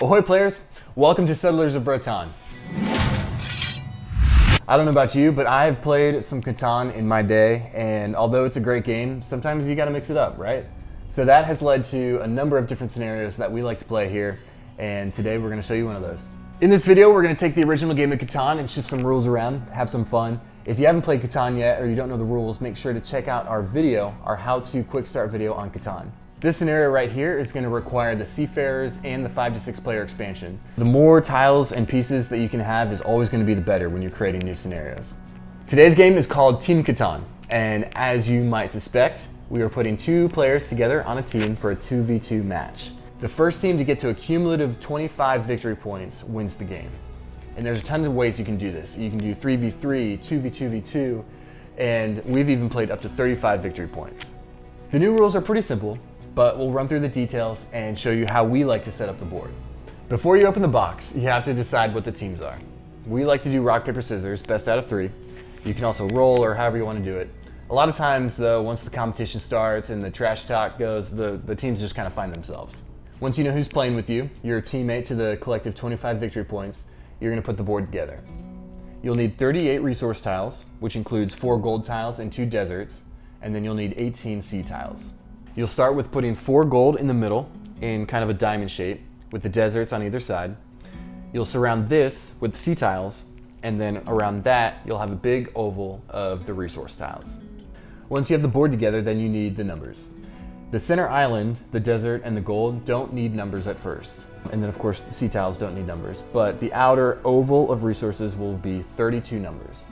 Ahoy players, welcome to Settlers of Brotan. I don't know about you, but I've played some Catan in my day, and although it's a great game, sometimes you gotta mix it up, right? So that has led to a number of different scenarios that we like to play here, and today we're gonna show you one of those. In this video, we're gonna take the original game of Catan and shift some rules around, have some fun. If you haven't played Catan yet, or you don't know the rules, make sure to check out our video, our how-to quick start video on Catan. This scenario right here is going to require the Seafarers and the 5 to 6 player expansion. The more tiles and pieces that you can have is always going to be the better when you're creating new scenarios. Today's game is called Team Catan, and as you might suspect, we are putting 2 players together on a team for a 2v2 match. The first team to get to a cumulative 25 victory points wins the game. And there's a ton of ways you can do this. You can do 3v3, 2v2v2, and we've even played up to 35 victory points. The new rules are pretty simple, but we'll run through the details and show you how we like to set up the board. Before you open the box, you have to decide what the teams are. We like to do rock, paper, scissors, best out of 3. You can also roll or however you want to do it. A lot of times though, once the competition starts and the trash talk goes, the teams just kind of find themselves. Once you know who's playing with you, your teammate to the collective 25 victory points, you're going to put the board together. You'll need 38 resource tiles, which includes 4 gold tiles and 2 deserts, and then you'll need 18 sea tiles. You'll start with putting 4 gold in the middle in kind of a diamond shape with the deserts on either side. You'll surround this with sea tiles, and then around that you'll have a big oval of the resource tiles. Once you have the board together, then you need the numbers. The center island, the desert, and the gold don't need numbers at first. And then of course the sea tiles don't need numbers, but the outer oval of resources will be 32 numbers.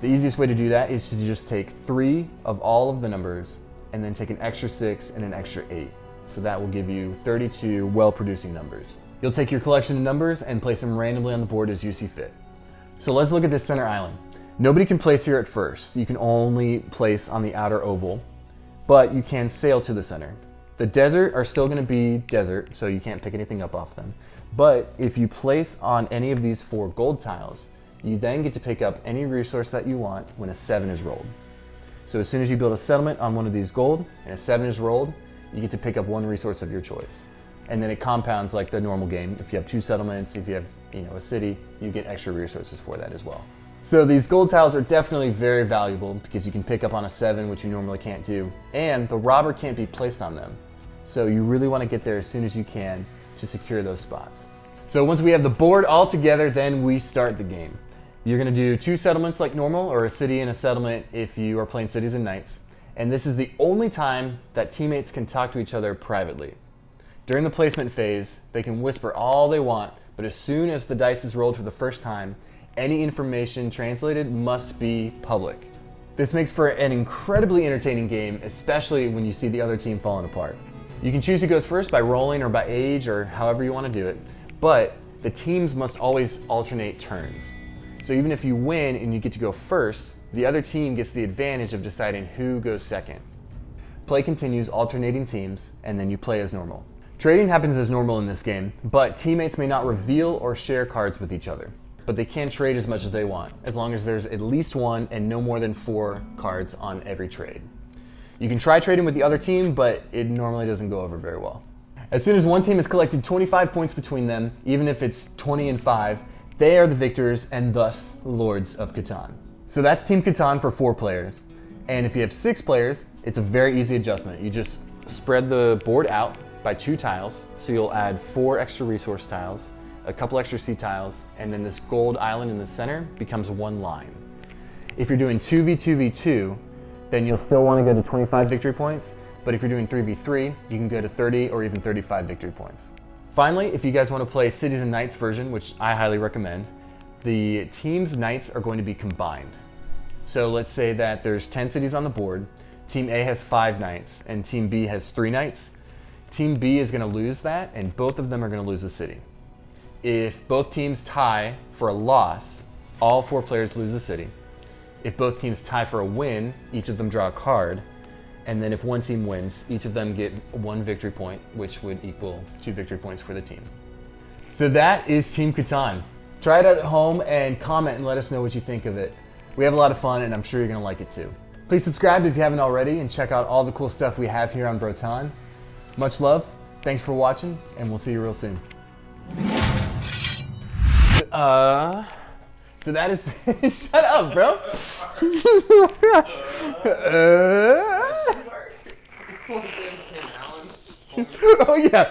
The easiest way to do that is to just take 3 of all of the numbers and then take an extra 6 and an extra 8. So that will give you 32 well-producing numbers. You'll take your collection of numbers and place them randomly on the board as you see fit. So let's look at this center island. Nobody can place here at first. You can only place on the outer oval, but you can sail to the center. The desert are still gonna be desert, so you can't pick anything up off them. But if you place on any of these 4 gold tiles, you then get to pick up any resource that you want when a 7 is rolled. So as soon as you build a settlement on one of these gold and a 7 is rolled, you get to pick up 1 resource of your choice. And then it compounds like the normal game. If you have 2 settlements, if you have a city, you get extra resources for that as well. So these gold tiles are definitely very valuable because you can pick up on a 7, which you normally can't do, and the robber can't be placed on them. So you really want to get there as soon as you can to secure those spots. So once we have the board all together, then we start the game. You're going to do 2 settlements like normal, or a city and a settlement if you are playing cities and knights. And this is the only time that teammates can talk to each other privately. During the placement phase, they can whisper all they want, but as soon as the dice is rolled for the first time, any information translated must be public. This makes for an incredibly entertaining game, especially when you see the other team falling apart. You can choose who goes first by rolling or by age or however you want to do it, but the teams must always alternate turns. So even if you win and you get to go first, the other team gets the advantage of deciding who goes second. Play continues alternating teams, and then you play as normal. Trading happens as normal in this game, but teammates may not reveal or share cards with each other. But they can trade as much as they want, as long as there's at least 1 and no more than 4 cards on every trade. You can try trading with the other team, but it normally doesn't go over very well. As soon as one team has collected 25 points between them, even if it's 20 and 5, they are the victors and thus Lords of Catan. So that's Team Catan for 4 players. And if you have 6 players, it's a very easy adjustment. You just spread the board out by 2 tiles. So you'll add 4 extra resource tiles, a couple extra sea tiles, and then this gold island in the center becomes 1 line. If you're doing 2v2v2, then you'll still want to go to 25 victory points. But if you're doing 3v3, you can go to 30 or even 35 victory points. Finally, if you guys want to play Cities and Knights version, which I highly recommend, the team's knights are going to be combined. So let's say that there's 10 cities on the board. Team A has 5 knights and Team B has 3 knights. Team B is going to lose that and both of them are going to lose a city. If both teams tie for a loss, all 4 players lose a city. If both teams tie for a win, each of them draw a card. And then if one team wins, each of them get 1 victory point, which would equal 2 victory points for the team. So that is Team Catan. Try it out at home and comment and let us know what you think of it. We have a lot of fun and I'm sure you're gonna like it too. Please subscribe if you haven't already and check out all the cool stuff we have here on Brotan. Much love, thanks for watching, and we'll see you real soon. So that is. Shut up, bro. Oh yeah.